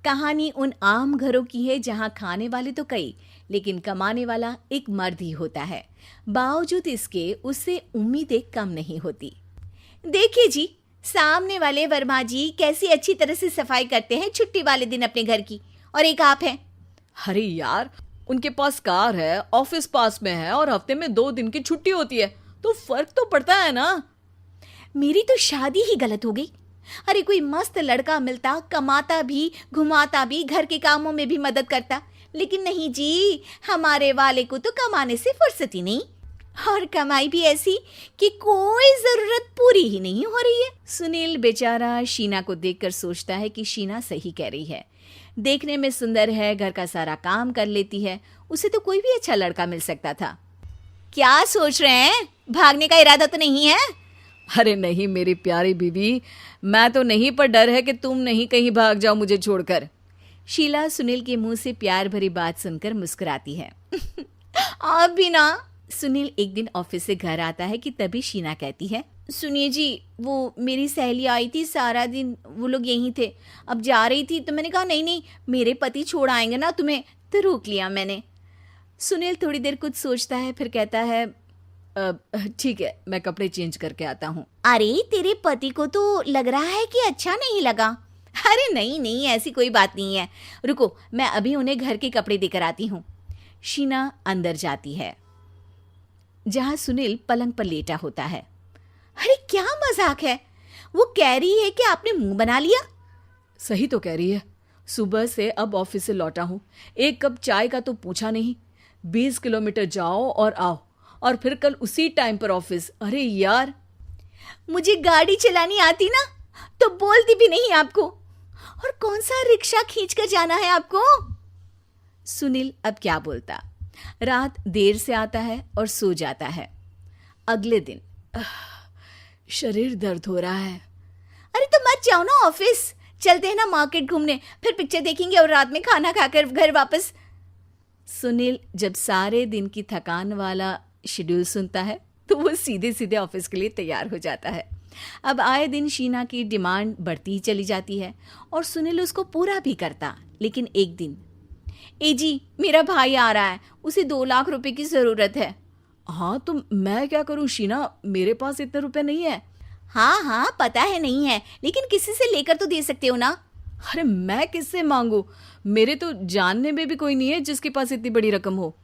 कहानी उन आम घरों की है जहां खाने वाले तो कई, लेकिन कमाने वाला एक मर्द ही होता है। बावजूद इसके उससे उम्मीदें कम नहीं होती। देखिए जी, सामने वाले वर्मा जी कैसी अच्छी तरह से सफाई करते हैं छुट्टी वाले दिन अपने घर की, और एक आप हैं। अरे यार, उनके पास कार है, ऑफिस पास में है और हफ्ते में 2 दिन की छुट्टी होती है, तो फर्क तो पड़ता है ना। मेरी तो शादी ही गलत हो गई। अरे कोई मस्त लड़का मिलता, कमाता भी, घुमाता भी, घर के कामों में भी मदद करता, लेकिन नहीं जी, हमारे वाले को तो कमाने से फुर्सत ही नहीं, और कमाई भी ऐसी कि कोई जरूरत पूरी ही नहीं हो रही है। सुनील बेचारा शीना को देखकर सोचता है कि शीना सही कह रही है। देखने में सुंदर है, घर का सारा काम कर लेती है, उसे तो कोई भी अच्छा लड़का मिल सकता था। क्या सोच रहे हैं? भागने का इरादा तो नहीं है? अरे नहीं मेरी प्यारी बीवी, मैं तो नहीं, पर डर है कि तुम नहीं कहीं भाग जाओ मुझे छोड़कर। शीला सुनील के मुंह से प्यार भरी बात सुनकर मुस्कुराती है। आप भी ना। सुनील एक दिन ऑफिस से घर आता है कि तभी शीना कहती है, सुनिए जी, वो मेरी सहेली आई थी, सारा दिन वो लोग यहीं थे, अब जा रही थी तो मैंने कहा नहीं नहीं, मेरे पति छोड़ आएंगे ना तुम्हें, तो रोक लिया मैंने। सुनील थोड़ी देर कुछ सोचता है, फिर कहता है, ठीक है, मैं कपड़े चेंज करके आता हूँ। अरे तेरे पति को तो लग रहा है कि अच्छा नहीं लगा। अरे नहीं नहीं, ऐसी कोई बात नहीं है, रुको मैं अभी उन्हें घर के कपड़े देकर आती हूँ। शीना अंदर जाती है जहां सुनील पलंग पर लेटा होता है। अरे क्या मजाक है, वो कह रही है कि आपने मुंह बना लिया। सही तो कह रही है, सुबह से अब ऑफिस से लौटा हूँ, एक कप चाय का तो पूछा नहीं, 20 किलोमीटर जाओ और आओ, और फिर कल उसी टाइम पर ऑफिस। अरे यार, मुझे गाड़ी चलानी आती ना तो बोलती भी नहीं आपको, और कौन सा रिक्शा खींच कर जाना है आपको। सुनील अब क्या बोलता। रात देर से आता है और सो जाता है। अगले दिन शरीर दर्द हो रहा है। अरे तो मत जाओ ना ऑफिस, चलते हैं ना मार्केट घूमने, फिर पिक्चर देखेंगे और रात में खाना खाकर घर वापस। सुनील जब सारे दिन की थकान वाला शेड्यूल सुनता है तो वो सीधे सीधे ऑफिस के लिए तैयार हो जाता है। अब आए दिन शीना की डिमांड बढ़ती ही चली जाती है और सुनील उसको पूरा भी करता। लेकिन एक दिन, ए जी मेरा भाई आ रहा है, उसे 2 लाख रुपए की जरूरत है। हाँ तो मैं क्या करूँ शीना, मेरे पास इतने रुपए नहीं है। हाँ हाँ पता है नहीं है, लेकिन किसी से लेकर तो दे सकते हो ना। अरे मैं किससे मांगू, मेरे तो जानने में भी कोई नहीं है जिसके पास इतनी बड़ी रकम हो।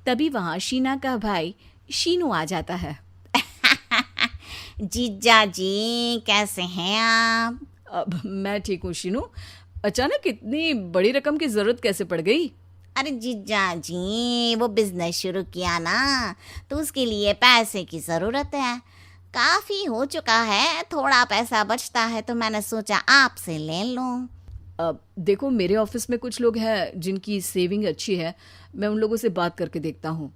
तभी वहां शीना का भाई शीनू आ जाता है। जीजा जी कैसे हैं आप? अब मैं ठीक हूँ शीनू, अचानक इतनी बड़ी रकम की जरूरत कैसे पड़ गई? अरे जीजा जी, वो बिजनेस शुरू किया ना, तो उसके लिए पैसे की जरूरत है। काफी हो चुका है, थोड़ा पैसा बचता है तो मैंने सोचा आपसे ले लूं। अब देखो, मेरे ऑफिस में कुछ लोग हैं जिनकी सेविंग अच्छी है, मैं उन लोगों से बात करके देखता हूँ।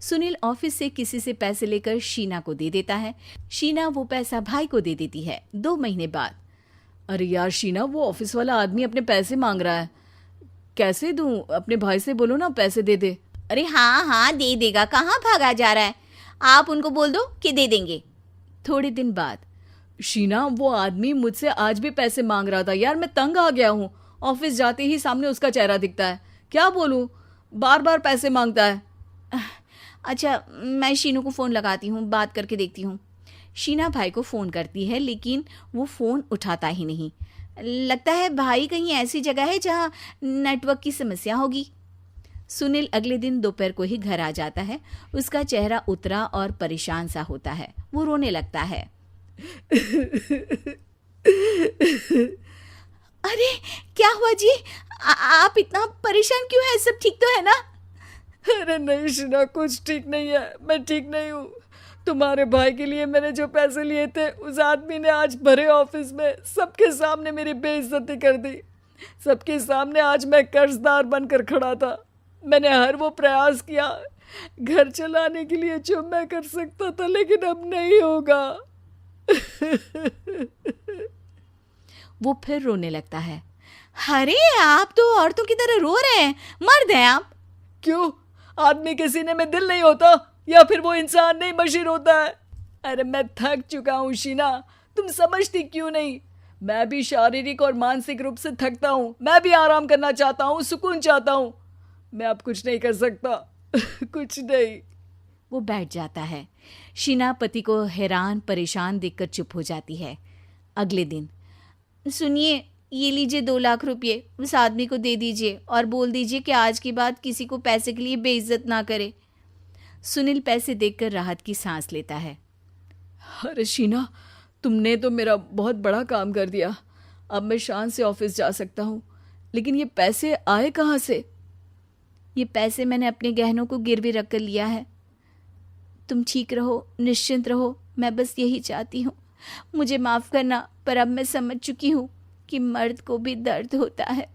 सुनील ऑफिस से किसी से पैसे लेकर शीना को दे देता है। शीना वो पैसा भाई को दे देती है 2 महीने बाद। अरे यार शीना, वो ऑफिस वाला आदमी अपने पैसे मांग रहा है, कैसे दूं? अपने भाई से बोलो ना पैसे दे दे। अरे हाँ हाँ दे देगा, कहाँ भागा जा रहा है, आप उनको बोल दो कि दे देंगे। थोड़े दिन बाद, शीना वो आदमी मुझसे आज भी पैसे मांग रहा था यार, मैं तंग आ गया हूँ। ऑफिस जाते ही सामने उसका चेहरा दिखता है, क्या बोलूँ, बार बार पैसे मांगता है। अच्छा मैं शीनू को फ़ोन लगाती हूँ, बात करके देखती हूँ। शीना भाई को फ़ोन करती है लेकिन वो फ़ोन उठाता ही नहीं। लगता है भाई कहीं ऐसी जगह है जहाँ नेटवर्क की समस्या होगी। सुनील अगले दिन दोपहर को ही घर आ जाता है। उसका चेहरा उतरा और परेशान सा होता है, वो रोने लगता है। अरे क्या हुआ जी, आप इतना परेशान क्यों हैं? सब ठीक तो है ना? अरे नहीं शीना, कुछ ठीक नहीं है, मैं ठीक नहीं हूँ। तुम्हारे भाई के लिए मैंने जो पैसे लिए थे, उस आदमी ने आज भरे ऑफिस में सबके सामने मेरी बेइज्जती कर दी। सबके सामने आज मैं कर्जदार बनकर खड़ा था। मैंने हर वो प्रयास किया घर चलाने के लिए जो मैं कर सकता था, लेकिन अब नहीं होगा। वो फिर रोने लगता है। अरे आप तो औरतों की तरह रो रहे हैं, मर्द हैं आप। क्यों, आदमी के सीने में दिल नहीं होता, या फिर वो इंसान नहीं मशीन होता है? अरे मैं थक चुका हूँ शीना, तुम समझती क्यों नहीं? मैं भी शारीरिक और मानसिक रूप से थकता हूँ, मैं भी आराम करना चाहता हूँ, सुकून चाहता हूँ। मैं अब कुछ नहीं कर सकता। कुछ नहीं। वो बैठ जाता है। शीना पति को हैरान परेशान देखकर चुप हो जाती है। अगले दिन, सुनिए, ये लीजिए 2 लाख रुपये, उस आदमी को दे दीजिए और बोल दीजिए कि आज के बाद किसी को पैसे के लिए बेइज्जत ना करे। सुनील पैसे देखकर राहत की सांस लेता है। अरे शीना, तुमने तो मेरा बहुत बड़ा काम कर दिया। अब मैं शान से ऑफिस जा सकता हूँ। लेकिन ये पैसे आए कहाँ से? ये पैसे मैंने अपने गहनों को गिरवी रख कर लिया है। तुम ठीक रहो, निश्चिंत रहो, मैं बस यही चाहती हूँ। मुझे माफ़ करना, पर अब मैं समझ चुकी हूँ कि मर्द को भी दर्द होता है।